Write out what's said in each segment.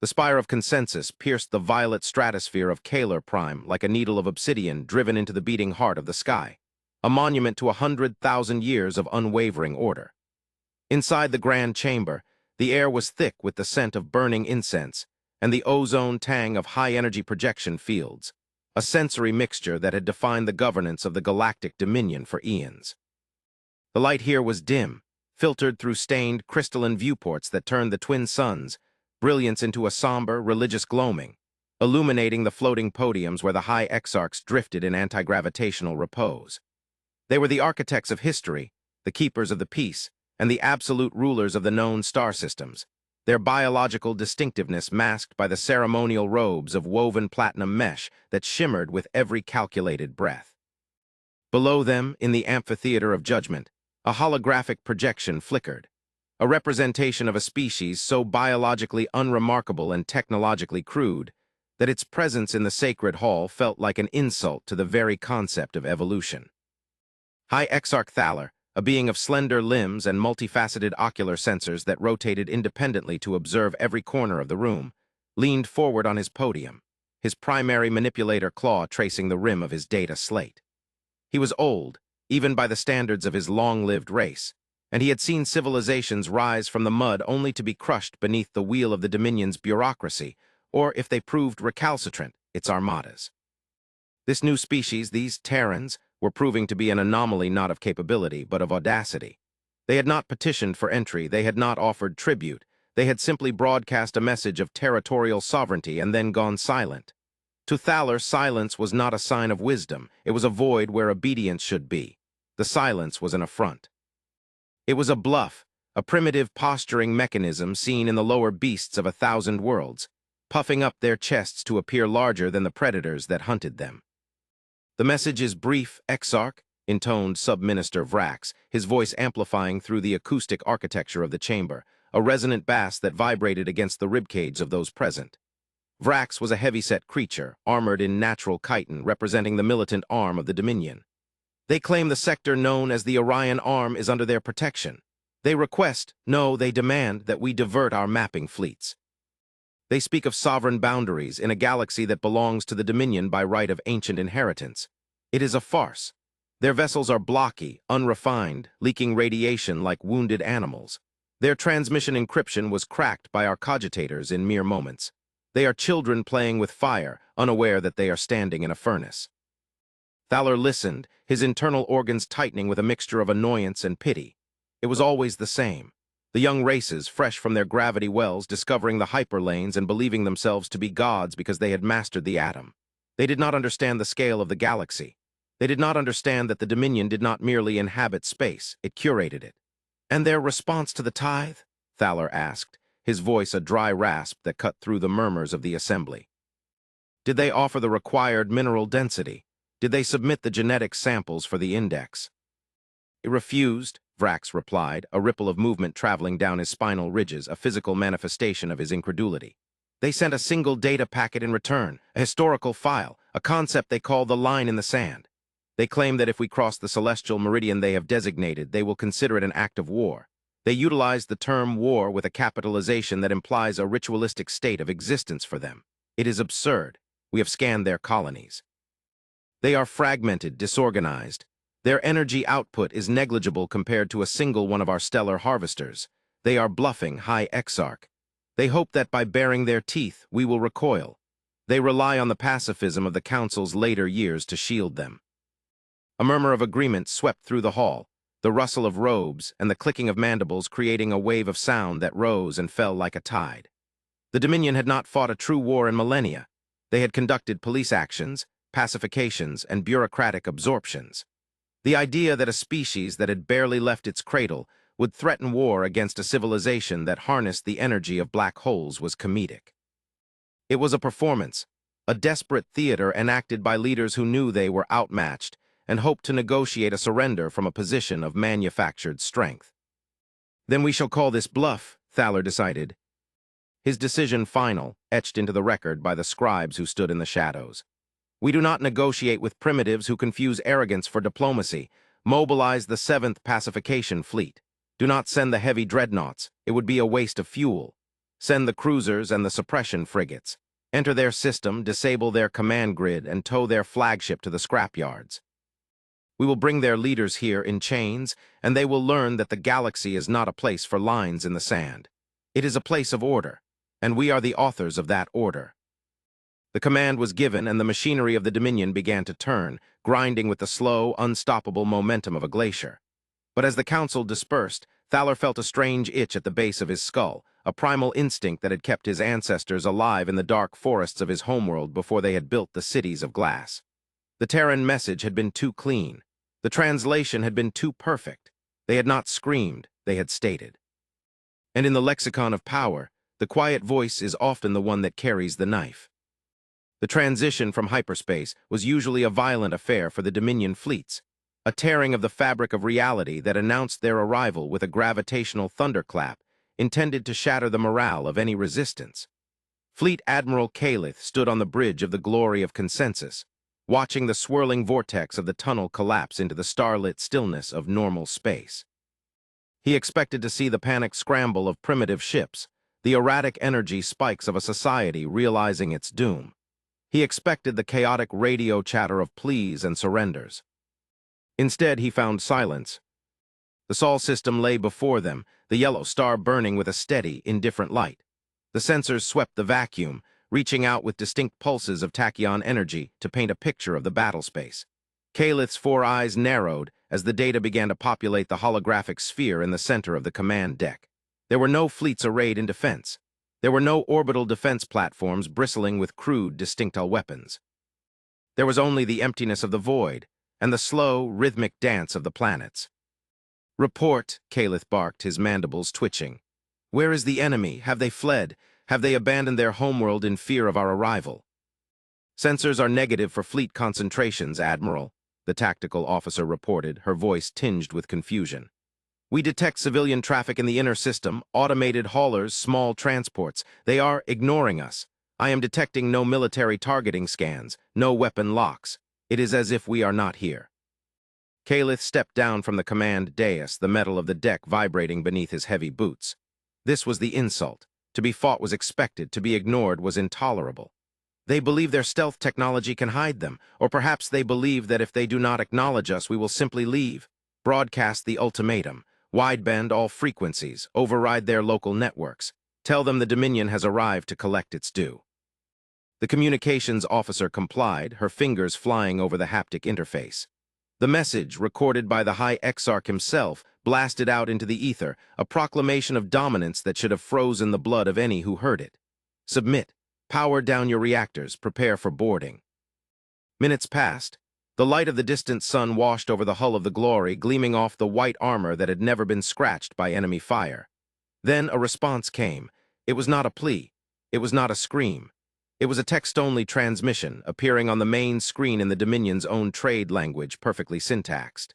The spire of consensus pierced the violet stratosphere of Kalar Prime like a needle of obsidian driven into the beating heart of the sky, a monument to 100,000 years of unwavering order. Inside the grand chamber, the air was thick with the scent of burning incense and the ozone tang of high-energy projection fields, a sensory mixture that had defined the governance of the galactic dominion for eons. The light here was dim, filtered through stained, crystalline viewports that turned the twin suns' brilliance into a somber, religious gloaming, illuminating the floating podiums where the high exarchs drifted in anti-gravitational repose. They were the architects of history, the keepers of the peace, and the absolute rulers of the known star systems, their biological distinctiveness masked by the ceremonial robes of woven platinum mesh that shimmered with every calculated breath. Below them, in the amphitheater of judgment, a holographic projection flickered, a representation of a species so biologically unremarkable and technologically crude that its presence in the sacred hall felt like an insult to the very concept of evolution. High Exarch Thaler, a being of slender limbs and multifaceted ocular sensors that rotated independently to observe every corner of the room, leaned forward on his podium, his primary manipulator claw tracing the rim of his data slate. He was old, even by the standards of his long-lived race, and he had seen civilizations rise from the mud only to be crushed beneath the wheel of the Dominion's bureaucracy, or, if they proved recalcitrant, its armadas. This new species, these Terrans, were proving to be an anomaly not of capability, but of audacity. They had not petitioned for entry, they had not offered tribute, they had simply broadcast a message of territorial sovereignty and then gone silent. To Thaler, silence was not a sign of wisdom, it was a void where obedience should be. The silence was an affront. It was a bluff, a primitive posturing mechanism seen in the lower beasts of 1,000 worlds, puffing up their chests to appear larger than the predators that hunted them. "The message is brief, Exarch," intoned Sub-Minister Vrax, his voice amplifying through the acoustic architecture of the chamber, a resonant bass that vibrated against the ribcage of those present. Vrax was a heavy-set creature, armored in natural chitin, representing the militant arm of the Dominion. They claim the sector known as the Orion Arm is under their protection. They request, no, they demand, that we divert our mapping fleets. They speak of sovereign boundaries in a galaxy that belongs to the Dominion by right of ancient inheritance. It is a farce. Their vessels are blocky, unrefined, leaking radiation like wounded animals. Their transmission encryption was cracked by our cogitators in mere moments. They are children playing with fire, unaware that they are standing in a furnace. Thaler listened, his internal organs tightening with a mixture of annoyance and pity. It was always the same. The young races, fresh from their gravity wells, discovering the hyperlanes and believing themselves to be gods because they had mastered the atom. They did not understand the scale of the galaxy. They did not understand that the Dominion did not merely inhabit space, it curated it. "And their response to the tithe?" Thaler asked, his voice a dry rasp that cut through the murmurs of the assembly. "Did they offer the required mineral density? Did they submit the genetic samples for the index?" "It refused," Vrax replied, a ripple of movement traveling down his spinal ridges, a physical manifestation of his incredulity. "They sent a single data packet in return, a historical file, a concept they call the line in the sand. They claim that if we cross the celestial meridian they have designated, they will consider it an act of war. They utilize the term war with a capitalization that implies a ritualistic state of existence for them. It is absurd. We have scanned their colonies. They are fragmented, disorganized. Their energy output is negligible compared to a single one of our stellar harvesters. They are bluffing, High Exarch. They hope that by baring their teeth, we will recoil. They rely on the pacifism of the Council's later years to shield them." A murmur of agreement swept through the hall, the rustle of robes and the clicking of mandibles creating a wave of sound that rose and fell like a tide. The Dominion had not fought a true war in millennia. They had conducted police actions, pacifications, and bureaucratic absorptions. The idea that a species that had barely left its cradle would threaten war against a civilization that harnessed the energy of black holes was comedic. It was a performance, a desperate theater enacted by leaders who knew they were outmatched and hoped to negotiate a surrender from a position of manufactured strength. "Then we shall call this bluff," Thaler decided. His decision final, etched into the record by the scribes who stood in the shadows. "We do not negotiate with primitives who confuse arrogance for diplomacy. Mobilize the 7th Pacification Fleet. Do not send the heavy dreadnoughts. It would be a waste of fuel. Send the cruisers and the suppression frigates. Enter their system, disable their command grid, and tow their flagship to the scrapyards. We will bring their leaders here in chains, and they will learn that the galaxy is not a place for lines in the sand. It is a place of order, and we are the authors of that order. The command was given, and the machinery of the Dominion began to turn, grinding with the slow, unstoppable momentum of a glacier. But as the council dispersed, Thaler felt a strange itch at the base of his skull, a primal instinct that had kept his ancestors alive in the dark forests of his homeworld before they had built the cities of glass. The Terran message had been too clean. The translation had been too perfect. They had not screamed, they had stated. And in the lexicon of power, the quiet voice is often the one that carries the knife. The transition from hyperspace was usually a violent affair for the Dominion fleets, a tearing of the fabric of reality that announced their arrival with a gravitational thunderclap intended to shatter the morale of any resistance. Fleet Admiral Calith stood on the bridge of the glory of consensus, watching the swirling vortex of the tunnel collapse into the starlit stillness of normal space. He expected to see the panicked scramble of primitive ships, the erratic energy spikes of a society realizing its doom. He expected the chaotic radio chatter of pleas and surrenders. Instead, he found silence. The Sol system lay before them, the yellow star burning with a steady, indifferent light. The sensors swept the vacuum, reaching out with distinct pulses of tachyon energy to paint a picture of the battle space. Calith's four eyes narrowed as the data began to populate the holographic sphere in the center of the command deck. There were no fleets arrayed in defense. There were no orbital defense platforms bristling with crude, distinctile weapons. There was only the emptiness of the void and the slow, rhythmic dance of the planets. "Report," Calith barked, his mandibles twitching. "Where is the enemy? Have they fled? Have they abandoned their homeworld in fear of our arrival?" "Sensors are negative for fleet concentrations, Admiral," the tactical officer reported, her voice tinged with confusion. "We detect civilian traffic in the inner system, automated haulers, small transports. They are ignoring us. I am detecting no military targeting scans, no weapon locks. It is as if we are not here." Calith stepped down from the command dais, the metal of the deck vibrating beneath his heavy boots. This was the insult. To be fought was expected, to be ignored was intolerable. They believe their stealth technology can hide them, or perhaps they believe that if they do not acknowledge us, we will simply leave. Broadcast the ultimatum. Wideband all frequencies, override their local networks. Tell them the Dominion has arrived to collect its due. The communications officer complied, her fingers flying over the haptic interface. The message, recorded by the High Exarch himself, blasted out into the ether, a proclamation of dominance that should have frozen the blood of any who heard it. "Submit. Power down your reactors. Prepare for boarding." Minutes passed. The light of the distant sun washed over the hull of the Glory, gleaming off the white armor that had never been scratched by enemy fire. Then a response came. It was not a plea. It was not a scream. It was a text-only transmission, appearing on the main screen in the Dominion's own trade language, perfectly syntaxed.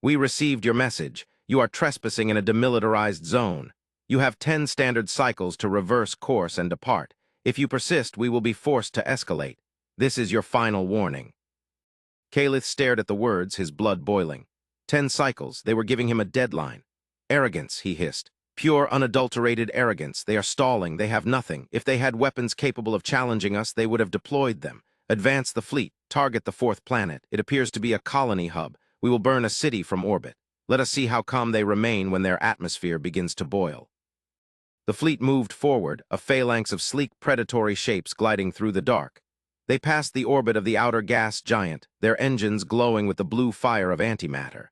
"We received your message. You are trespassing in a demilitarized zone. You have 10 standard cycles to reverse course and depart. If you persist, we will be forced to escalate. This is your final warning." Calith stared at the words, his blood boiling. 10 cycles, they were giving him a deadline. "Arrogance," he hissed. "Pure, unadulterated arrogance. They are stalling, they have nothing. If they had weapons capable of challenging us, they would have deployed them. Advance the fleet, target the 4th planet. It appears to be a colony hub. We will burn a city from orbit. Let us see how calm they remain when their atmosphere begins to boil." The fleet moved forward, a phalanx of sleek, predatory shapes gliding through the dark. They passed the orbit of the outer gas giant, their engines glowing with the blue fire of antimatter.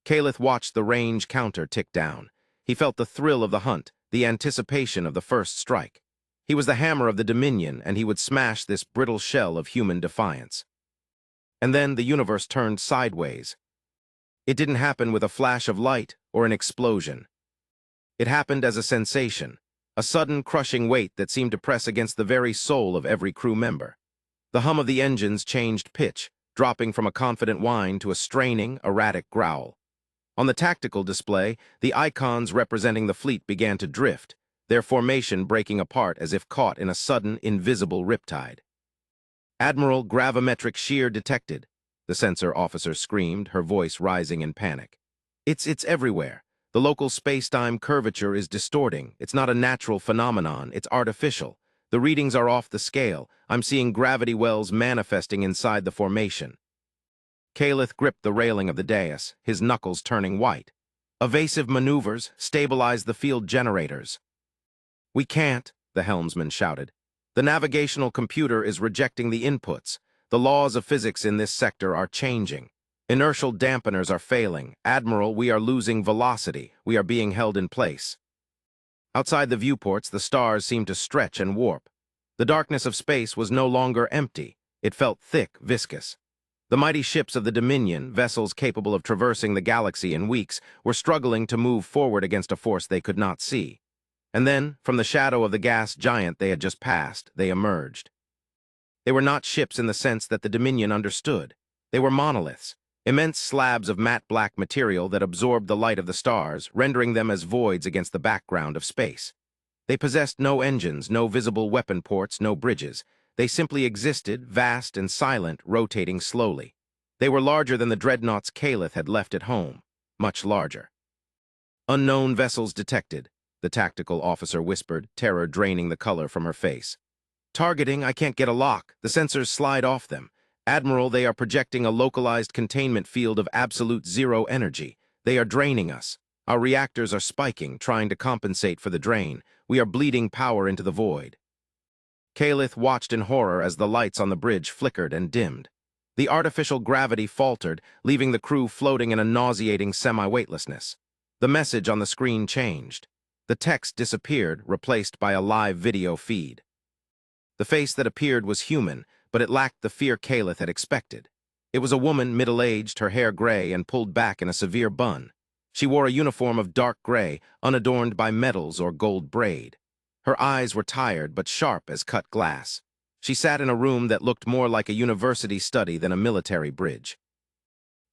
Calith watched the range counter tick down. He felt the thrill of the hunt, the anticipation of the first strike. He was the hammer of the Dominion, and he would smash this brittle shell of human defiance. And then the universe turned sideways. It didn't happen with a flash of light or an explosion. It happened as a sensation, a sudden crushing weight that seemed to press against the very soul of every crew member. The hum of the engines changed pitch, dropping from a confident whine to a straining, erratic growl. On the tactical display, the icons representing the fleet began to drift, their formation breaking apart as if caught in a sudden, invisible riptide. "Admiral, gravimetric shear detected," the sensor officer screamed, her voice rising in panic. It's everywhere. The local space-time curvature is distorting. It's not a natural phenomenon, it's artificial. The readings are off the scale. I'm seeing gravity wells manifesting inside the formation. Calith gripped the railing of the dais, his knuckles turning white. Evasive maneuvers, stabilize the field generators. We can't, the helmsman shouted. The navigational computer is rejecting the inputs. The laws of physics in this sector are changing. Inertial dampeners are failing. Admiral, we are losing velocity. We are being held in place. Outside the viewports, the stars seemed to stretch and warp. The darkness of space was no longer empty. It felt thick, viscous. The mighty ships of the Dominion, vessels capable of traversing the galaxy in weeks, were struggling to move forward against a force they could not see. And then, from the shadow of the gas giant they had just passed, they emerged. They were not ships in the sense that the Dominion understood. They were monoliths, immense slabs of matte black material that absorbed the light of the stars, rendering them as voids against the background of space. They possessed no engines, no visible weapon ports, no bridges. They simply existed, vast and silent, rotating slowly. They were larger than the dreadnoughts Calith had left at home, much larger. Unknown vessels detected, the tactical officer whispered, terror draining the color from her face. Targeting, I can't get a lock. The sensors slide off them. Admiral, they are projecting a localized containment field of absolute zero energy. They are draining us. Our reactors are spiking, trying to compensate for the drain. We are bleeding power into the void. Calith watched in horror as the lights on the bridge flickered and dimmed. The artificial gravity faltered, leaving the crew floating in a nauseating semi-weightlessness. The message on the screen changed. The text disappeared, replaced by a live video feed. The face that appeared was human, but it lacked the fear Calith had expected. It was a woman middle-aged, her hair gray and pulled back in a severe bun. She wore a uniform of dark gray, unadorned by medals or gold braid. Her eyes were tired but sharp as cut glass. She sat in a room that looked more like a university study than a military bridge.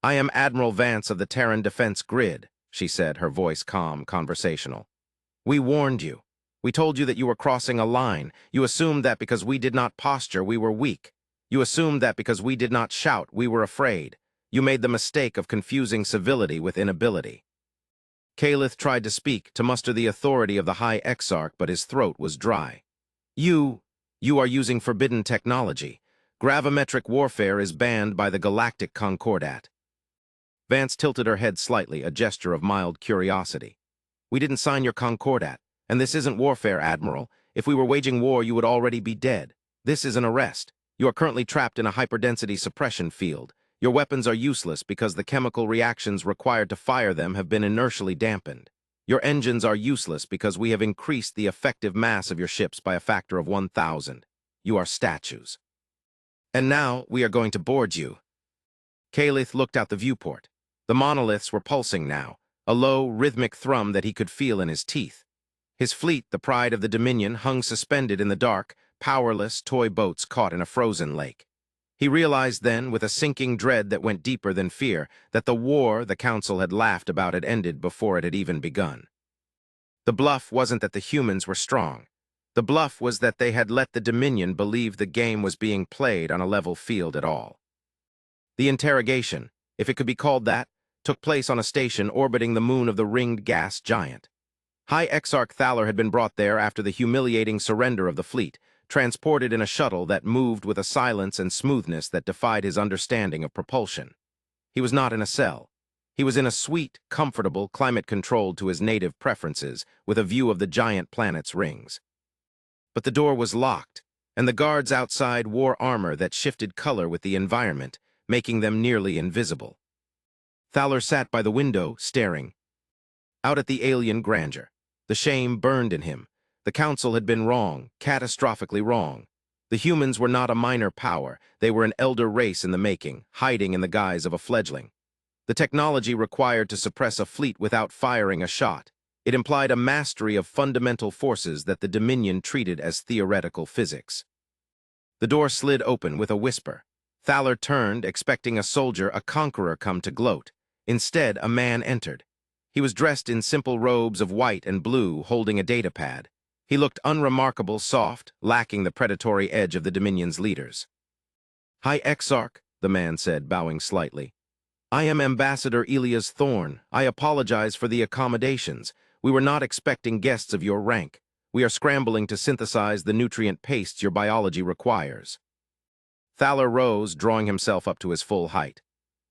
I am Admiral Vance of the Terran Defense Grid, she said, her voice calm, conversational. We warned you. We told you that you were crossing a line. You assumed that because we did not posture, we were weak. You assumed that because we did not shout, we were afraid. You made the mistake of confusing civility with inability. Calith tried to speak, to muster the authority of the High Exarch, but his throat was dry. You are using forbidden technology. Gravimetric warfare is banned by the Galactic Concordat. Vance tilted her head slightly, a gesture of mild curiosity. We didn't sign your Concordat, and this isn't warfare, Admiral. If we were waging war, you would already be dead. This is an arrest. You are currently trapped in a hyperdensity suppression field. Your weapons are useless because the chemical reactions required to fire them have been inertially dampened. Your engines are useless because we have increased the effective mass of your ships by a factor of 1,000. You are statues. And now we are going to board you. Calith looked out the viewport. The monoliths were pulsing now, a low, rhythmic thrum that he could feel in his teeth. His fleet, the pride of the Dominion, hung suspended in the dark, powerless toy boats caught in a frozen lake. He realized then, with a sinking dread that went deeper than fear, that the war the Council had laughed about had ended before it had even begun. The bluff wasn't that the humans were strong. The bluff was that they had let the Dominion believe the game was being played on a level field at all. The interrogation, if it could be called that, took place on a station orbiting the moon of the ringed gas giant. High Exarch Thaler had been brought there after the humiliating surrender of the fleet, transported in a shuttle that moved with a silence and smoothness that defied his understanding of propulsion. He was not in a cell. He was in a suite, comfortable, climate-controlled to his native preferences, with a view of the giant planet's rings. But the door was locked, and the guards outside wore armor that shifted color with the environment, making them nearly invisible. Thaler sat by the window, staring out at the alien grandeur. The shame burned in him. The Council had been wrong, catastrophically wrong. The humans were not a minor power. They were an elder race in the making, hiding in the guise of a fledgling. The technology required to suppress a fleet without firing a shot. It implied a mastery of fundamental forces that the Dominion treated as theoretical physics. The door slid open with a whisper. Thaler turned, expecting a soldier, a conqueror, come to gloat. Instead, a man entered. He was dressed in simple robes of white and blue, holding a datapad. He looked unremarkable, soft, lacking the predatory edge of the Dominion's leaders. High Exarch, the man said, bowing slightly. I am Ambassador Elias Thorne. I apologize for the accommodations. We were not expecting guests of your rank. We are scrambling to synthesize the nutrient pastes your biology requires. Thaler rose, drawing himself up to his full height.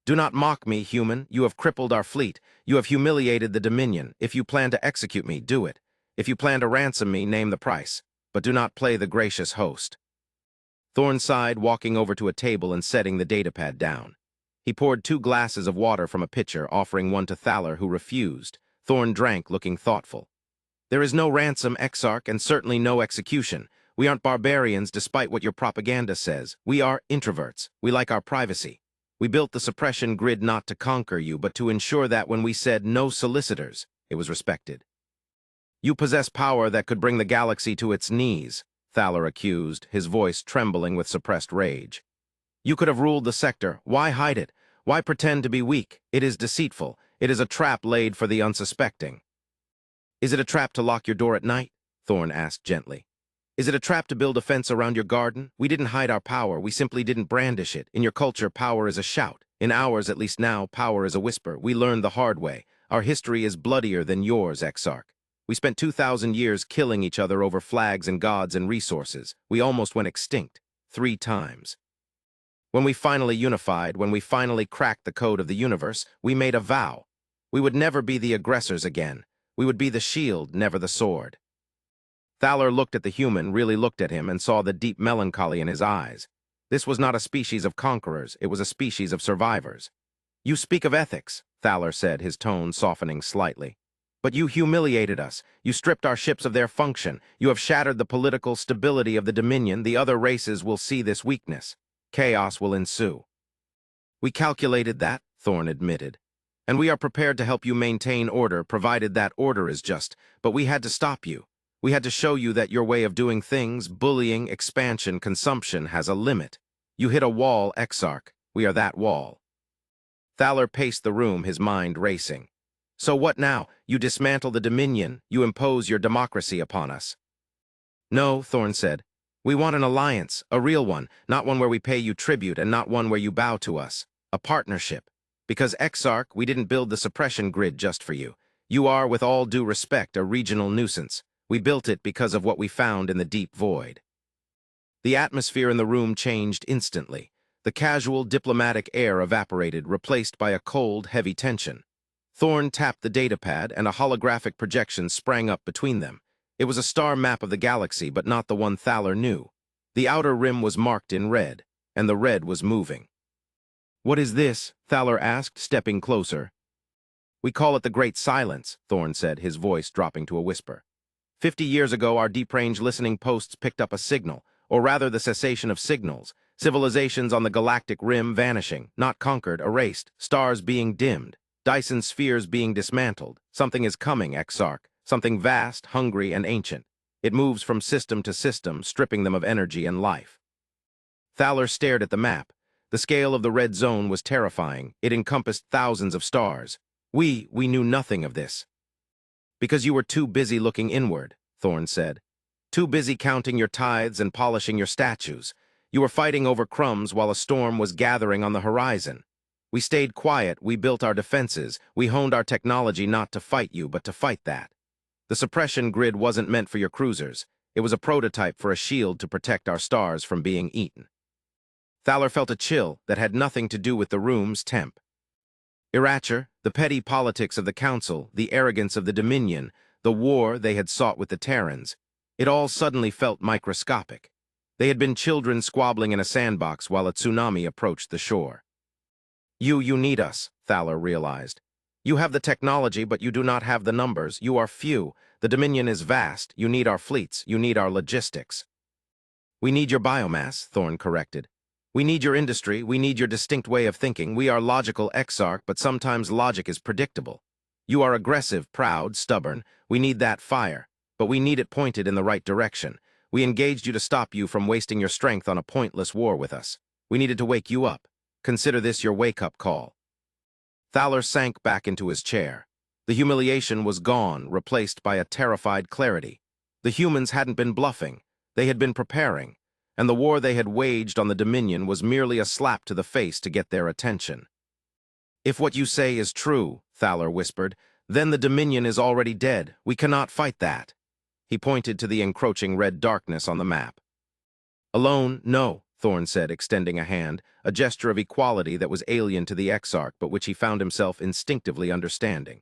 Do not mock me, human. You have crippled our fleet. You have humiliated the Dominion. If you plan to execute me, do it. If you plan to ransom me, name the price. But do not play the gracious host. Thorne sighed, walking over to a table and setting the datapad down. He poured 2 glasses of water from a pitcher, offering one to Thaler, who refused. Thorne drank, looking thoughtful. There is no ransom, Exarch, and certainly no execution. We aren't barbarians, despite what your propaganda says. We are introverts. We like our privacy. We built the suppression grid not to conquer you, but to ensure that when we said no solicitors, it was respected. You possess power that could bring the galaxy to its knees, Thaler accused, his voice trembling with suppressed rage. You could have ruled the sector. Why hide it? Why pretend to be weak? It is deceitful. It is a trap laid for the unsuspecting. Is it a trap to lock your door at night? Thorne asked gently. Is it a trap to build a fence around your garden? We didn't hide our power. We simply didn't brandish it. In your culture, power is a shout. In ours, at least now, power is a whisper. We learned the hard way. Our history is bloodier than yours, Exarch. We spent 2,000 years killing each other over flags and gods and resources. We almost went extinct 3 times. When we finally unified, when we finally cracked the code of the universe, we made a vow. We would never be the aggressors again. We would be the shield, never the sword. Thaler looked at the human, really looked at him, and saw the deep melancholy in his eyes. This was not a species of conquerors, it was a species of survivors. You speak of ethics, Thaler said, his tone softening slightly. But you humiliated us. You stripped our ships of their function. You have shattered the political stability of the Dominion. The other races will see this weakness. Chaos will ensue. We calculated that, Thorne admitted. And we are prepared to help you maintain order, provided that order is just. But we had to stop you. We had to show you that your way of doing things, bullying, expansion, consumption, has a limit. You hit a wall, Exarch. We are that wall. Thaler paced the room, his mind racing. So what now? You dismantle the Dominion. You impose your democracy upon us. No, Thorne said. We want an alliance, a real one, not one where we pay you tribute and not one where you bow to us. A partnership. Because, Exarch, we didn't build the suppression grid just for you. You are, with all due respect, a regional nuisance. We built it because of what we found in the deep void. The atmosphere in the room changed instantly. The casual, diplomatic air evaporated, replaced by a cold, heavy tension. Thorne tapped the datapad, and a holographic projection sprang up between them. It was a star map of the galaxy, but not the one Thaler knew. The outer rim was marked in red, and the red was moving. What is this? Thaler asked, stepping closer. We call it the Great Silence, Thorne said, his voice dropping to a whisper. 50 years ago, our deep-range listening posts picked up a signal, or rather the cessation of signals, civilizations on the galactic rim vanishing, not conquered, erased, stars being dimmed, Dyson spheres being dismantled. Something is coming, Exarch, something vast, hungry, and ancient. It moves from system to system, stripping them of energy and life. Thaler stared at the map. The scale of the red zone was terrifying. It encompassed thousands of stars. We knew nothing of this. Because you were too busy looking inward, Thorne said. Too busy counting your tithes and polishing your statues. You were fighting over crumbs while a storm was gathering on the horizon. We stayed quiet, we built our defenses, we honed our technology not to fight you, but to fight that. The suppression grid wasn't meant for your cruisers. It was a prototype for a shield to protect our stars from being eaten. Thaler felt a chill that had nothing to do with the room's temp. Iracher, the petty politics of the Council, the arrogance of the Dominion, the war they had sought with the Terrans, it all suddenly felt microscopic. They had been children squabbling in a sandbox while a tsunami approached the shore. You need us, Thaler realized. You have the technology, but you do not have the numbers. You are few. The Dominion is vast. You need our fleets. You need our logistics. We need your biomass, Thorne corrected. We need your industry. We need your distinct way of thinking. We are logical, Exarch, but sometimes logic is predictable. You are aggressive, proud, stubborn. We need that fire, but we need it pointed in the right direction. We engaged you to stop you from wasting your strength on a pointless war with us. We needed to wake you up. Consider this your wake-up call. Thaler sank back into his chair. The humiliation was gone, replaced by a terrified clarity. The humans hadn't been bluffing. They had been preparing, and the war they had waged on the Dominion was merely a slap to the face to get their attention. If what you say is true, Thaler whispered, then the Dominion is already dead. We cannot fight that. He pointed to the encroaching red darkness on the map. Alone, no, Thorne said, extending a hand, a gesture of equality that was alien to the Exarch, but which he found himself instinctively understanding.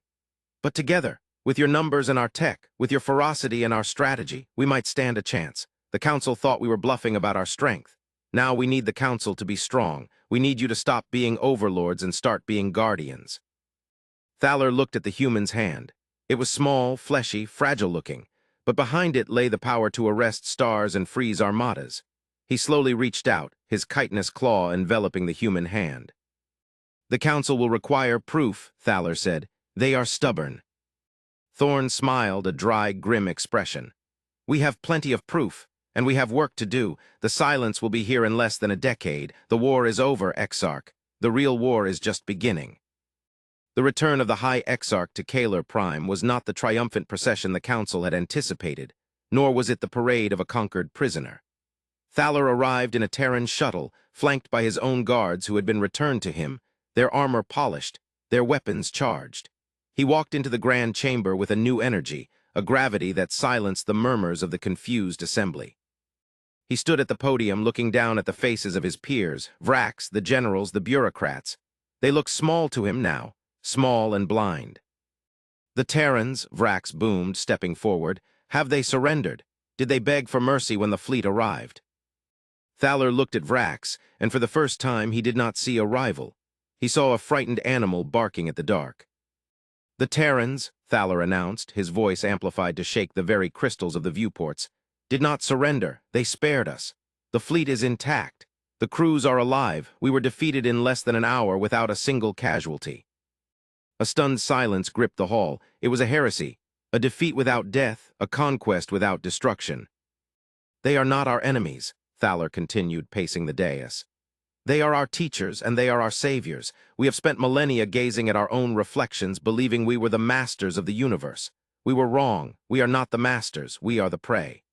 But together, with your numbers and our tech, with your ferocity and our strategy, we might stand a chance. The Council thought we were bluffing about our strength. Now we need the Council to be strong. We need you to stop being overlords and start being guardians. Thaler looked at the human's hand. It was small, fleshy, fragile-looking, but behind it lay the power to arrest stars and freeze armadas. He slowly reached out, his chitinous claw enveloping the human hand. The Council will require proof, Thaler said. They are stubborn. Thorne smiled, a dry, grim expression. We have plenty of proof, and we have work to do. The silence will be here in less than a decade. The war is over, Exarch. The real war is just beginning. The return of the High Exarch to Kaler Prime was not the triumphant procession the Council had anticipated, nor was it the parade of a conquered prisoner. Thaler arrived in a Terran shuttle, flanked by his own guards who had been returned to him, their armor polished, their weapons charged. He walked into the grand chamber with a new energy, a gravity that silenced the murmurs of the confused assembly. He stood at the podium looking down at the faces of his peers, Vrax, the generals, the bureaucrats. They looked small to him now, small and blind. The Terrans, Vrax boomed, stepping forward, have they surrendered? Did they beg for mercy when the fleet arrived? Thaler looked at Vrax, and for the first time he did not see a rival. He saw a frightened animal barking at the dark. The Terrans, Thaler announced, his voice amplified to shake the very crystals of the viewports, did not surrender. They spared us. The fleet is intact. The crews are alive. We were defeated in less than an hour without a single casualty. A stunned silence gripped the hall. It was a heresy, a defeat without death, a conquest without destruction. They are not our enemies, Thaler continued, pacing the dais. They are our teachers, and they are our saviors. We have spent millennia gazing at our own reflections, believing we were the masters of the universe. We were wrong. We are not the masters. We are the prey.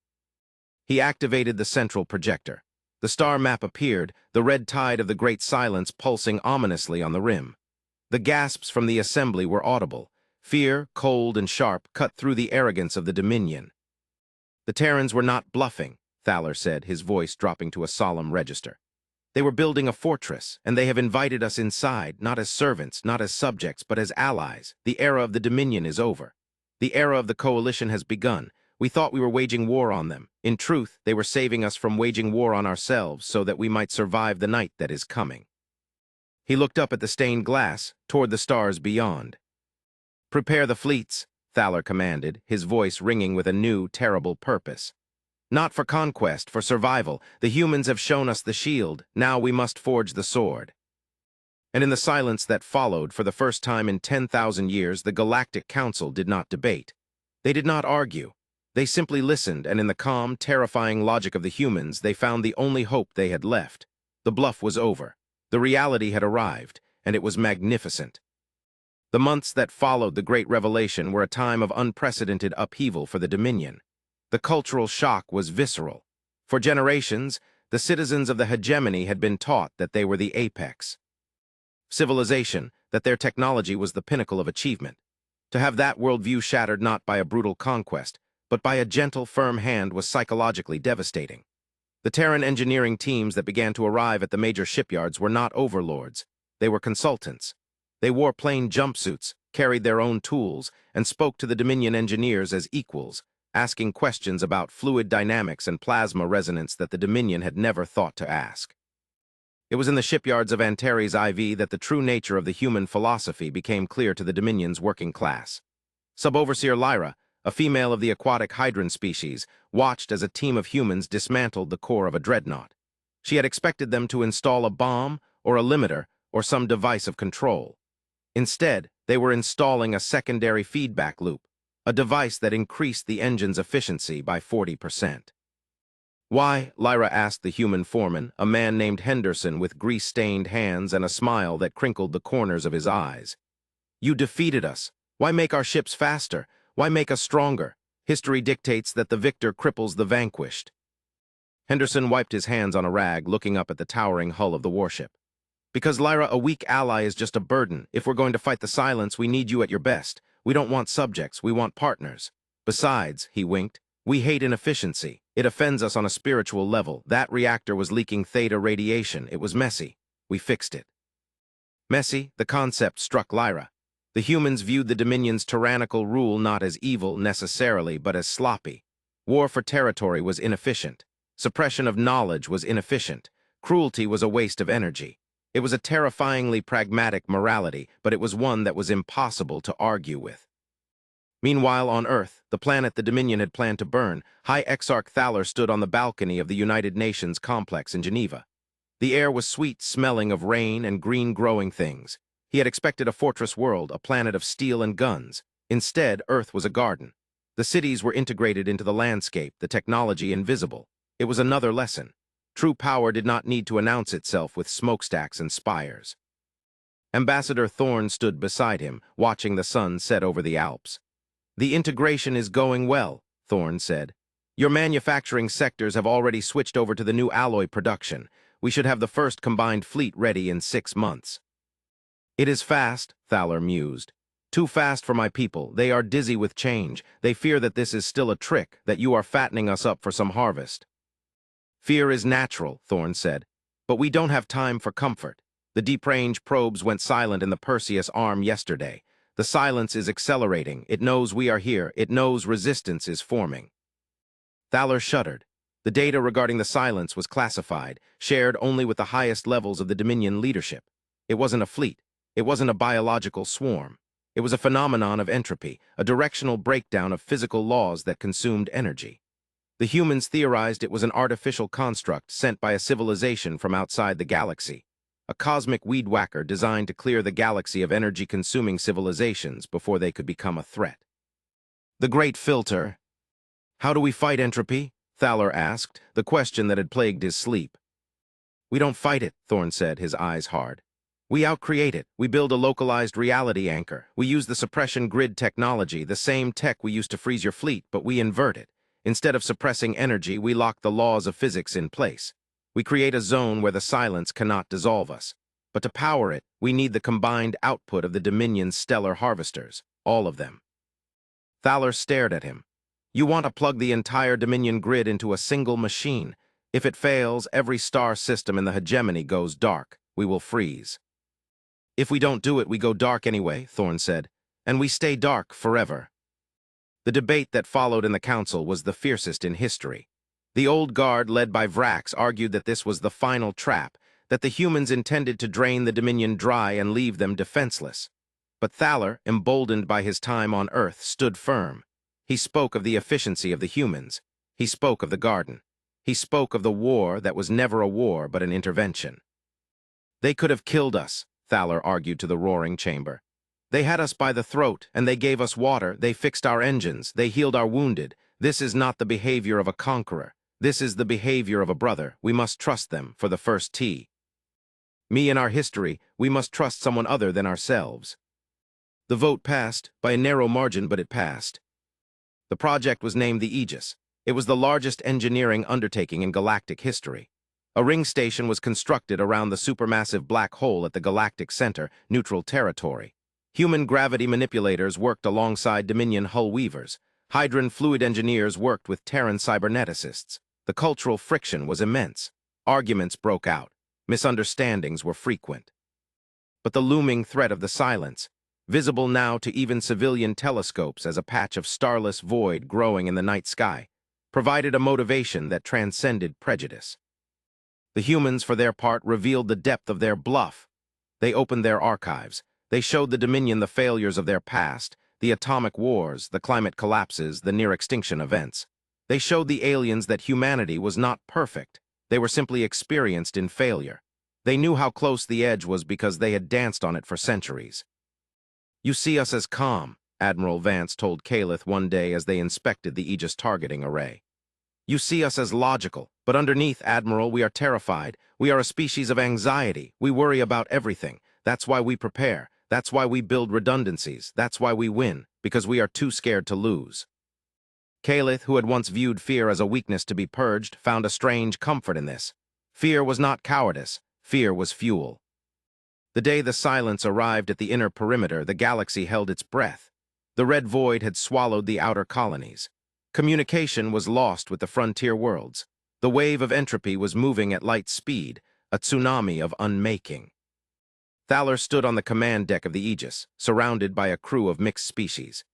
He activated the central projector. The star map appeared, the red tide of the great silence pulsing ominously on the rim. The gasps from the assembly were audible. Fear, cold and sharp, cut through the arrogance of the Dominion. The Terrans were not bluffing, Thaler said, his voice dropping to a solemn register. They were building a fortress, and they have invited us inside, not as servants, not as subjects, but as allies. The era of the Dominion is over. The era of the Coalition has begun. We thought we were waging war on them. In truth, they were saving us from waging war on ourselves so that we might survive the night that is coming. He looked up at the stained glass, toward the stars beyond. Prepare the fleets, Thaler commanded, his voice ringing with a new, terrible purpose. Not for conquest, for survival. The humans have shown us the shield. Now we must forge the sword. And in the silence that followed, for the first time in 10,000 years, the Galactic Council did not debate. They did not argue. They simply listened, and in the calm, terrifying logic of the humans, they found the only hope they had left. The bluff was over. The reality had arrived, and it was magnificent. The months that followed the Great Revelation were a time of unprecedented upheaval for the Dominion. The cultural shock was visceral. For generations, the citizens of the hegemony had been taught that they were the apex. Civilization, that their technology was the pinnacle of achievement. To have that worldview shattered not by a brutal conquest, but by a gentle, firm hand was psychologically devastating. The Terran engineering teams that began to arrive at the major shipyards were not overlords. They were consultants. They wore plain jumpsuits, carried their own tools, and spoke to the Dominion engineers as equals, asking questions about fluid dynamics and plasma resonance that the Dominion had never thought to ask. It was in the shipyards of Antares IV that the true nature of the human philosophy became clear to the Dominion's working class. Sub-Overseer Lyra, a female of the aquatic hydran species, watched as a team of humans dismantled the core of a dreadnought. She had expected them to install a bomb or a limiter or some device of control. Instead, they were installing a secondary feedback loop, a device that increased the engine's efficiency by 40%. Why? Lyra asked the human foreman, a man named Henderson with grease-stained hands and a smile that crinkled the corners of his eyes. You defeated us. Why make our ships faster? Why make us stronger? History dictates that the victor cripples the vanquished. Henderson wiped his hands on a rag, looking up at the towering hull of the warship. Because, Lyra, a weak ally is just a burden. If we're going to fight the silence, we need you at your best. We don't want subjects, we want partners. Besides, he winked, we hate inefficiency. It offends us on a spiritual level. That reactor was leaking theta radiation. It was messy. We fixed it. Messy, the concept struck Lyra. The humans viewed the Dominion's tyrannical rule not as evil necessarily, but as sloppy. War for territory was inefficient. Suppression of knowledge was inefficient. Cruelty was a waste of energy. It was a terrifyingly pragmatic morality, but it was one that was impossible to argue with. Meanwhile, on Earth, the planet the Dominion had planned to burn, High Exarch Thaler stood on the balcony of the United Nations complex in Geneva. The air was sweet, smelling of rain and green-growing things. He had expected a fortress world, a planet of steel and guns. Instead, Earth was a garden. The cities were integrated into the landscape, the technology invisible. It was another lesson. True power did not need to announce itself with smokestacks and spires. Ambassador Thorne stood beside him, watching the sun set over the Alps. The integration is going well, Thorne said. Your manufacturing sectors have already switched over to the new alloy production. We should have the first combined fleet ready in 6 months. It is fast, Thaler mused. Too fast for my people. They are dizzy with change. They fear that this is still a trick, that you are fattening us up for some harvest. Fear is natural, Thorne said, but we don't have time for comfort. The deep-range probes went silent in the Perseus arm yesterday. The silence is accelerating. It knows we are here. It knows resistance is forming. Thaler shuddered. The data regarding the silence was classified, shared only with the highest levels of the Dominion leadership. It wasn't a fleet. It wasn't a biological swarm. It was a phenomenon of entropy, a directional breakdown of physical laws that consumed energy. The humans theorized it was an artificial construct sent by a civilization from outside the galaxy, a cosmic weed whacker designed to clear the galaxy of energy-consuming civilizations before they could become a threat. The Great Filter. How do we fight entropy? Thaler asked, the question that had plagued his sleep. We don't fight it, Thorne said, his eyes hard. We outcreate it. We build a localized reality anchor. We use the suppression grid technology, the same tech we used to freeze your fleet, but we invert it. Instead of suppressing energy, we lock the laws of physics in place. We create a zone where the silence cannot dissolve us. But to power it, we need the combined output of the Dominion's stellar harvesters, all of them. Thaler stared at him. You want to plug the entire Dominion grid into a single machine. If it fails, every star system in the hegemony goes dark. We will freeze. If we don't do it, we go dark anyway, Thorne said, and we stay dark forever. The debate that followed in the council was the fiercest in history. The old guard, led by Vrax, argued that this was the final trap, that the humans intended to drain the Dominion dry and leave them defenseless. But Thaler, emboldened by his time on Earth, stood firm. He spoke of the efficiency of the humans. He spoke of the garden. He spoke of the war that was never a war but an intervention. They could have killed us, Thaler argued to the roaring chamber. They had us by the throat, and they gave us water, they fixed our engines, they healed our wounded. This is not the behavior of a conqueror. This is the behavior of a brother. We must trust them for the first tea. Me and our history, we must trust someone other than ourselves. The vote passed, by a narrow margin, but it passed. The project was named the Aegis. It was the largest engineering undertaking in galactic history. A ring station was constructed around the supermassive black hole at the galactic center, neutral territory. Human gravity manipulators worked alongside Dominion hull weavers. Hydron fluid engineers worked with Terran cyberneticists. The cultural friction was immense. Arguments broke out. Misunderstandings were frequent. But the looming threat of the silence, visible now to even civilian telescopes as a patch of starless void growing in the night sky, provided a motivation that transcended prejudice. The humans, for their part, revealed the depth of their bluff. They opened their archives. They showed the Dominion the failures of their past, the atomic wars, the climate collapses, the near-extinction events. They showed the aliens that humanity was not perfect. They were simply experienced in failure. They knew how close the edge was because they had danced on it for centuries. You see us as calm, Admiral Vance told Calith one day as they inspected the Aegis targeting array. You see us as logical, but underneath, Admiral, we are terrified. We are a species of anxiety. We worry about everything. That's why we prepare. That's why we build redundancies. That's why we win, because we are too scared to lose. Calith, who had once viewed fear as a weakness to be purged, found a strange comfort in this. Fear was not cowardice. Fear was fuel. The day the silence arrived at the inner perimeter, the galaxy held its breath. The red void had swallowed the outer colonies. Communication was lost with the frontier worlds. The wave of entropy was moving at light speed, a tsunami of unmaking. Thaler stood on the command deck of the Aegis, surrounded by a crew of mixed species.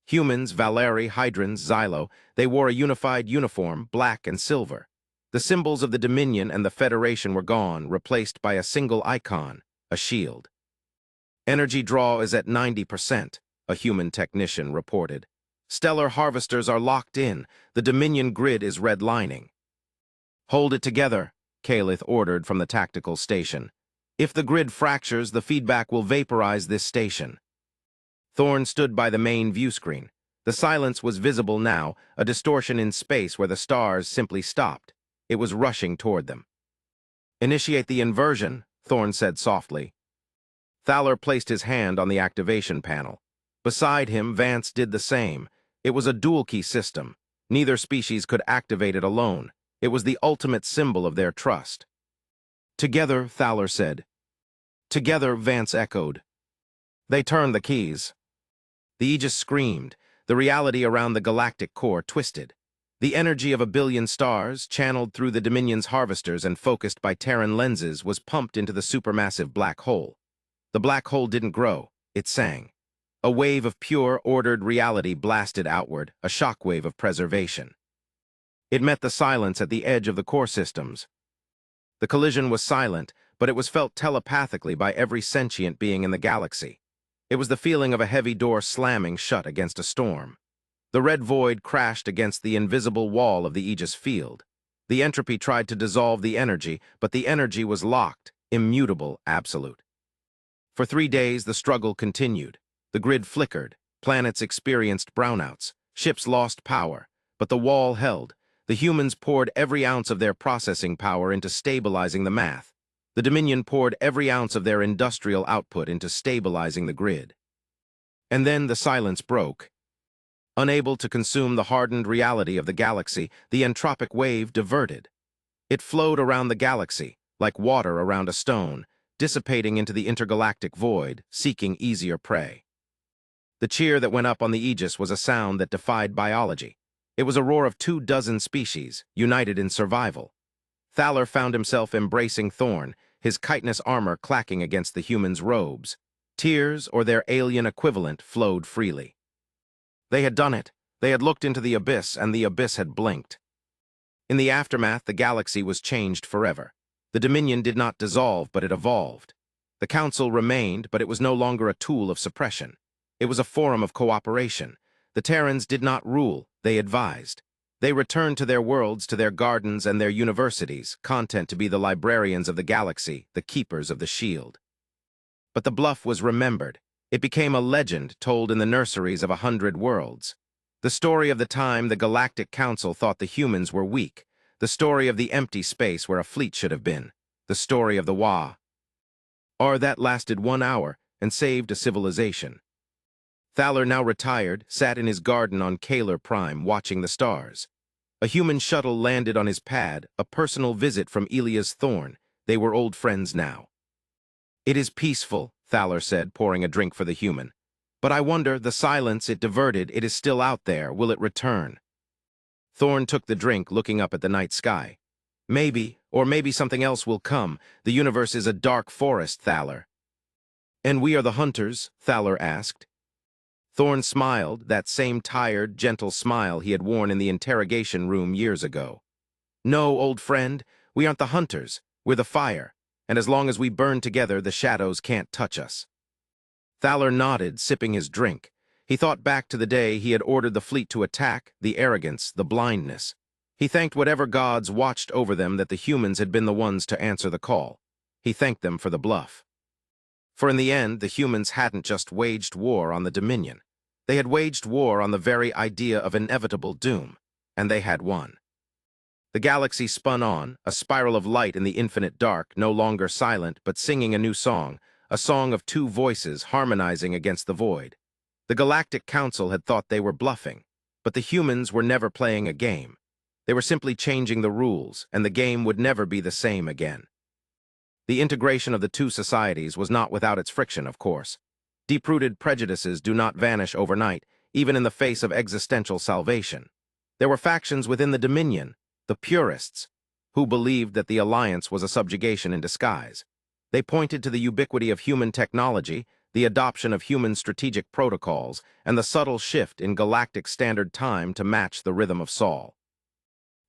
Humans, Valeri, Hydrons, Xylo, they wore a unified uniform, black and silver. The symbols of the Dominion and the Federation were gone, replaced by a single icon, a shield. Energy draw is at 90%, a human technician reported. Stellar harvesters are locked in. The Dominion grid is redlining. Hold it together, Calith ordered from the tactical station. If the grid fractures, the feedback will vaporize this station. Thorn stood by the main view screen. The silence was visible now, a distortion in space where the stars simply stopped. It was rushing toward them. Initiate the inversion, Thorn said softly. Thaler placed his hand on the activation panel. Beside him, Vance did the same. It was a dual-key system. Neither species could activate it alone. It was the ultimate symbol of their trust. Together, Thaler said. Together, Vance echoed. They turned the keys. The Aegis screamed. The reality around the galactic core twisted. The energy of 1 billion stars, channeled through the Dominion's harvesters and focused by Terran lenses, was pumped into the supermassive black hole. The black hole didn't grow, it sang. A wave of pure, ordered reality blasted outward, a shockwave of preservation. It met the silence at the edge of the core systems. The collision was silent, but it was felt telepathically by every sentient being in the galaxy. It was the feeling of a heavy door slamming shut against a storm. The red void crashed against the invisible wall of the Aegis field. The entropy tried to dissolve the energy, but the energy was locked, immutable, absolute. For 3 days, the struggle continued. The grid flickered, planets experienced brownouts, ships lost power, but the wall held. The humans poured every ounce of their processing power into stabilizing the math. The Dominion poured every ounce of their industrial output into stabilizing the grid. And then the silence broke. Unable to consume the hardened reality of the galaxy, the entropic wave diverted. It flowed around the galaxy, like water around a stone, dissipating into the intergalactic void, seeking easier prey. The cheer that went up on the Aegis was a sound that defied biology. It was a roar of 24 species, united in survival. Thaler found himself embracing Thorn, his chitinous armor clacking against the human's robes. Tears, or their alien equivalent, flowed freely. They had done it. They had looked into the abyss, and the abyss had blinked. In the aftermath, the galaxy was changed forever. The Dominion did not dissolve, but it evolved. The Council remained, but it was no longer a tool of suppression. It was a forum of cooperation. The Terrans did not rule, they advised. They returned to their worlds, to their gardens and their universities, content to be the librarians of the galaxy, the keepers of the shield. But the bluff was remembered. It became a legend told in the nurseries of 100 worlds. The story of the time the Galactic Council thought the humans were weak. The story of the empty space where a fleet should have been. The story of the Wa. Or that lasted 1 hour and saved a civilization. Thaler, now retired, sat in his garden on Kaler Prime watching the stars. A human shuttle landed on his pad, a personal visit from Elias Thorn. They were old friends now. It is peaceful, Thaler said, pouring a drink for the human. But I wonder, the silence it diverted, it is still out there. Will it return? Thorn took the drink, looking up at the night sky. Maybe, or maybe something else will come. The universe is a dark forest, Thaler. And we are the hunters? Thaler asked. Thorn smiled, that same tired, gentle smile he had worn in the interrogation room years ago. No, old friend, we aren't the hunters, we're the fire, and as long as we burn together, the shadows can't touch us. Thaler nodded, sipping his drink. He thought back to the day he had ordered the fleet to attack, the arrogance, the blindness. He thanked whatever gods watched over them that the humans had been the ones to answer the call. He thanked them for the bluff. For in the end, the humans hadn't just waged war on the Dominion. They had waged war on the very idea of inevitable doom, and they had won. The galaxy spun on, a spiral of light in the infinite dark, no longer silent, but singing a new song, a song of 2 voices harmonizing against the void. The Galactic Council had thought they were bluffing, but the humans were never playing a game. They were simply changing the rules, and the game would never be the same again. The integration of the two societies was not without its friction, of course. Deep-rooted prejudices do not vanish overnight, even in the face of existential salvation. There were factions within the Dominion, the purists, who believed that the alliance was a subjugation in disguise. They pointed to the ubiquity of human technology, the adoption of human strategic protocols, and the subtle shift in galactic standard time to match the rhythm of Sol.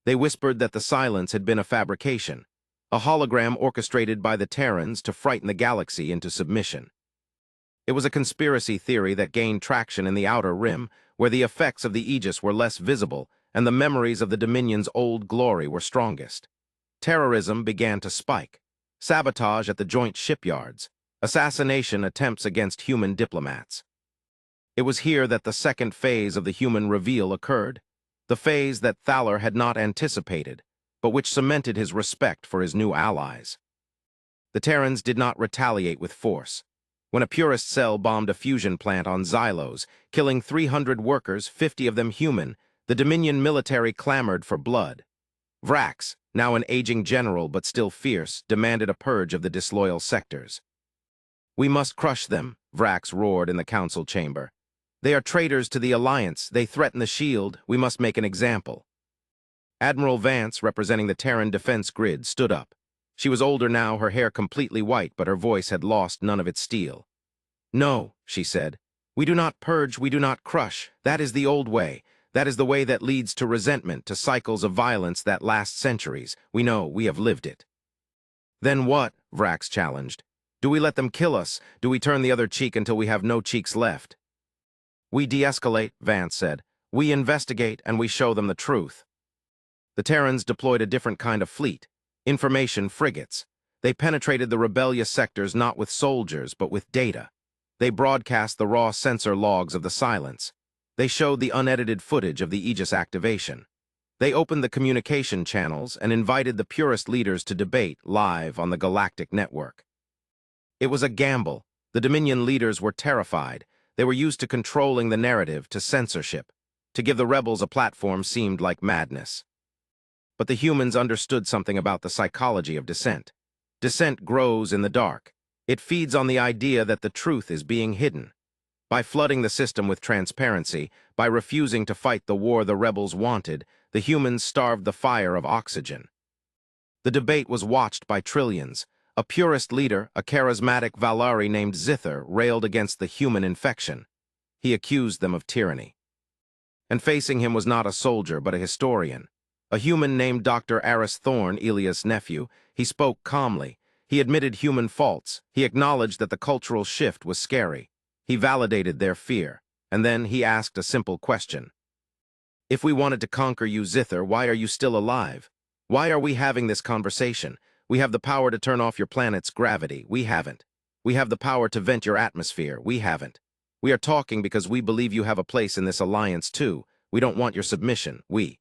They whispered that the silence had been a fabrication, a hologram orchestrated by the Terrans to frighten the galaxy into submission. It was a conspiracy theory that gained traction in the Outer Rim, where the effects of the Aegis were less visible and the memories of the Dominion's old glory were strongest. Terrorism began to spike. Sabotage at the joint shipyards. Assassination attempts against human diplomats. It was here that the second phase of the human reveal occurred, the phase that Thaler had not anticipated, but which cemented his respect for his new allies. The Terrans did not retaliate with force. When a purist cell bombed a fusion plant on Xylos, killing 300 workers, 50 of them human, the Dominion military clamored for blood. Vrax, now an aging general but still fierce, demanded a purge of the disloyal sectors. "We must crush them," Vrax roared in the council chamber. "They are traitors to the Alliance. They threaten the shield. We must make an example." Admiral Vance, representing the Terran defense grid, stood up. She was older now, her hair completely white, but her voice had lost none of its steel. "No," she said. "We do not purge, we do not crush. That is the old way. That is the way that leads to resentment, to cycles of violence that last centuries. We know, we have lived it." "Then what?" Vrax challenged. "Do we let them kill us? Do we turn the other cheek until we have no cheeks left?" "We de-escalate," Vance said. "We investigate, and we show them the truth." The Terrans deployed a different kind of fleet, information frigates. They penetrated the rebellious sectors not with soldiers, but with data. They broadcast the raw sensor logs of the silence. They showed the unedited footage of the Aegis activation. They opened the communication channels and invited the purist leaders to debate live on the galactic network. It was a gamble. The Dominion leaders were terrified. They were used to controlling the narrative, to censorship. To give the rebels a platform seemed like madness. But the humans understood something about the psychology of dissent. Dissent grows in the dark. It feeds on the idea that the truth is being hidden. By flooding the system with transparency, by refusing to fight the war the rebels wanted, the humans starved the fire of oxygen. The debate was watched by trillions. A purist leader, a charismatic Valari named Zither, railed against the human infection. He accused them of tyranny. And facing him was not a soldier, but a historian. A human named Dr. Aris Thorne, Elias' nephew. He spoke calmly. He admitted human faults. He acknowledged that the cultural shift was scary. He validated their fear. And then he asked a simple question. "If we wanted to conquer you, Zither, why are you still alive? Why are we having this conversation? We have the power to turn off your planet's gravity. We haven't. We have the power to vent your atmosphere. We haven't. We are talking because we believe you have a place in this alliance too. We don't want your submission. We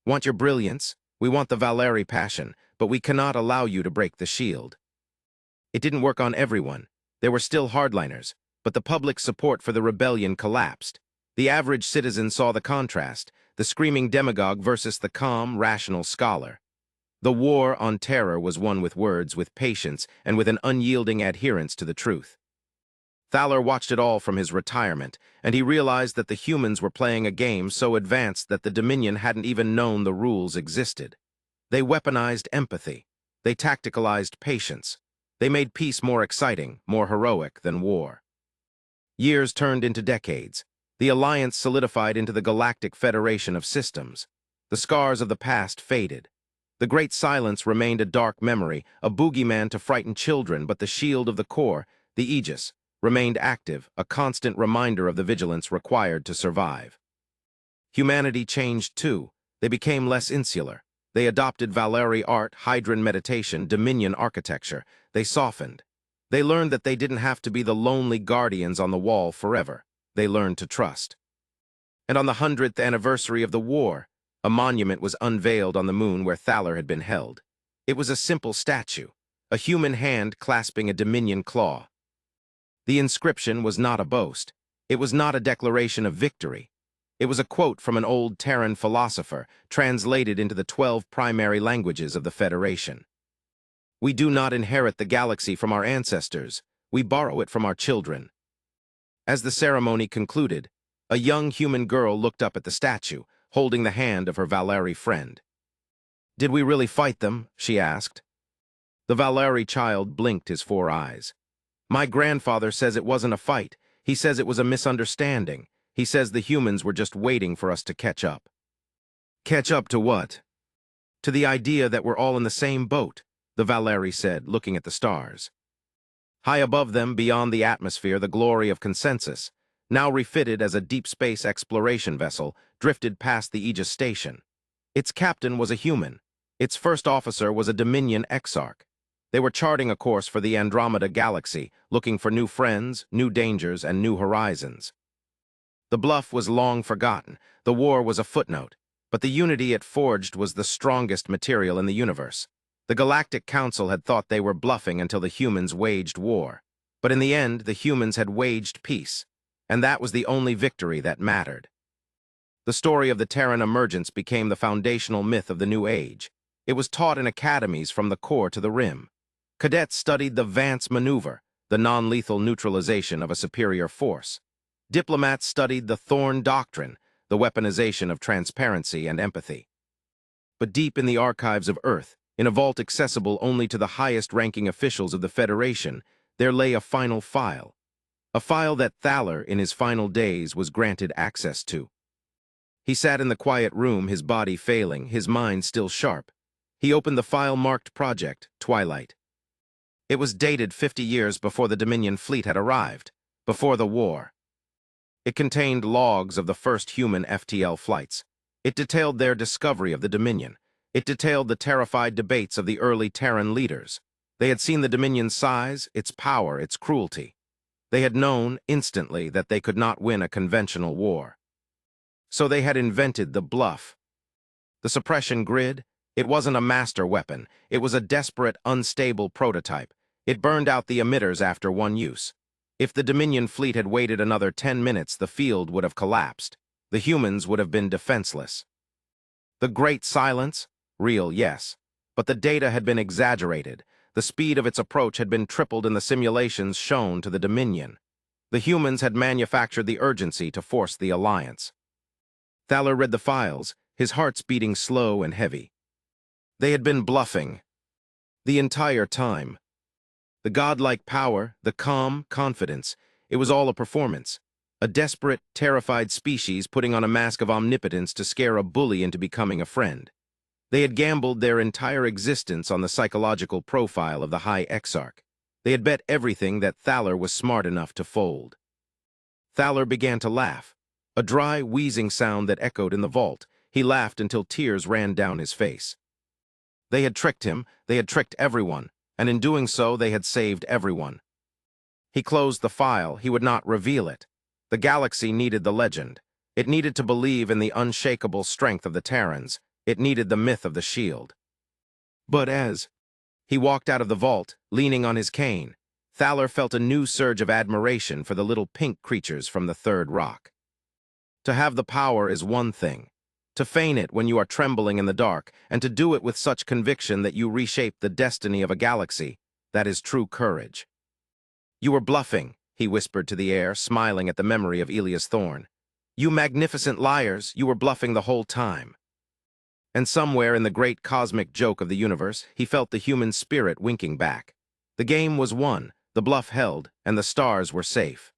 want your brilliance. We want the Valeri passion, but we cannot allow you to break the shield." It didn't work on everyone. There were still hardliners, but the public support for the rebellion collapsed. The average citizen saw the contrast, the screaming demagogue versus the calm, rational scholar. The war on terror was won with words, with patience, and with an unyielding adherence to the truth. Thaler watched it all from his retirement, and he realized that the humans were playing a game so advanced that the Dominion hadn't even known the rules existed. They weaponized empathy. They tacticalized patience. They made peace more exciting, more heroic than war. Years turned into decades. The Alliance solidified into the Galactic Federation of Systems. The scars of the past faded. The Great Silence remained a dark memory, a boogeyman to frighten children, but the shield of the core, the Aegis, remained active, a constant reminder of the vigilance required to survive. Humanity changed too. They became less insular. They adopted Valeri art, Hydran meditation, Dominion architecture. They softened. They learned that they didn't have to be the lonely guardians on the wall forever. They learned to trust. And on the 100th anniversary of the war, a monument was unveiled on the moon where Thaler had been held. It was a simple statue, a human hand clasping a Dominion claw. The inscription was not a boast. It was not a declaration of victory. It was a quote from an old Terran philosopher, translated into the 12 primary languages of the Federation. We do not inherit the galaxy from our ancestors. We borrow it from our children. As the ceremony concluded, a young human girl looked up at the statue, holding the hand of her Valeri friend. "Did we really fight them?" she asked. The Valeri child blinked his 4 eyes. "My grandfather says it wasn't a fight. He says it was a misunderstanding. He says the humans were just waiting for us to catch up." "Catch up to what?" "To the idea that we're all in the same boat," the Valeri said, looking at the stars. High above them, beyond the atmosphere, the glory of Consensus, now refitted as a deep space exploration vessel, drifted past the Aegis station. Its captain was a human. Its first officer was a Dominion exarch. They were charting a course for the Andromeda galaxy, looking for new friends, new dangers, and new horizons. The bluff was long forgotten. The war was a footnote, but the unity it forged was the strongest material in the universe. The Galactic Council had thought they were bluffing until the humans waged war. But in the end, the humans had waged peace, and that was the only victory that mattered. The story of the Terran emergence became the foundational myth of the New Age. It was taught in academies from the core to the rim. Cadets studied the Vance maneuver, the non-lethal neutralization of a superior force. Diplomats studied the Thorn doctrine, the weaponization of transparency and empathy. But deep in the archives of Earth, in a vault accessible only to the highest-ranking officials of the Federation, there lay a final file. A file that Thaler, in his final days, was granted access to. He sat in the quiet room, his body failing, his mind still sharp. He opened the file marked Project Twilight. It was dated 50 years before the Dominion fleet had arrived, before the war. It contained logs of the first human FTL flights. It detailed their discovery of the Dominion. It detailed the terrified debates of the early Terran leaders. They had seen the Dominion's size, its power, its cruelty. They had known, instantly, that they could not win a conventional war. So they had invented the bluff. The suppression grid, it wasn't a master weapon. It was a desperate, unstable prototype. It burned out the emitters after one use. If the Dominion fleet had waited another 10 minutes, the field would have collapsed. The humans would have been defenseless. The Great Silence? Real, yes. But the data had been exaggerated. The speed of its approach had been tripled in the simulations shown to the Dominion. The humans had manufactured the urgency to force the alliance. Thaler read the files, his heart's beating slow and heavy. They had been bluffing. The entire time. The godlike power, the calm confidence, it was all a performance. A desperate, terrified species putting on a mask of omnipotence to scare a bully into becoming a friend. They had gambled their entire existence on the psychological profile of the High Exarch. They had bet everything that Thaler was smart enough to fold. Thaler began to laugh, a dry, wheezing sound that echoed in the vault. He laughed until tears ran down his face. They had tricked him, they had tricked everyone, and in doing so they had saved everyone. He closed the file. He would not reveal it. The galaxy needed the legend. It needed to believe in the unshakable strength of the Terrans. It needed the myth of the shield. But as he walked out of the vault, leaning on his cane, Thaler felt a new surge of admiration for the little pink creatures from the third rock. To have the power is one thing. To feign it when you are trembling in the dark, and to do it with such conviction that you reshape the destiny of a galaxy, that is true courage. "You were bluffing," he whispered to the air, smiling at the memory of Elias Thorne. "You magnificent liars, you were bluffing the whole time." And somewhere in the great cosmic joke of the universe, he felt the human spirit winking back. The game was won, the bluff held, and the stars were safe.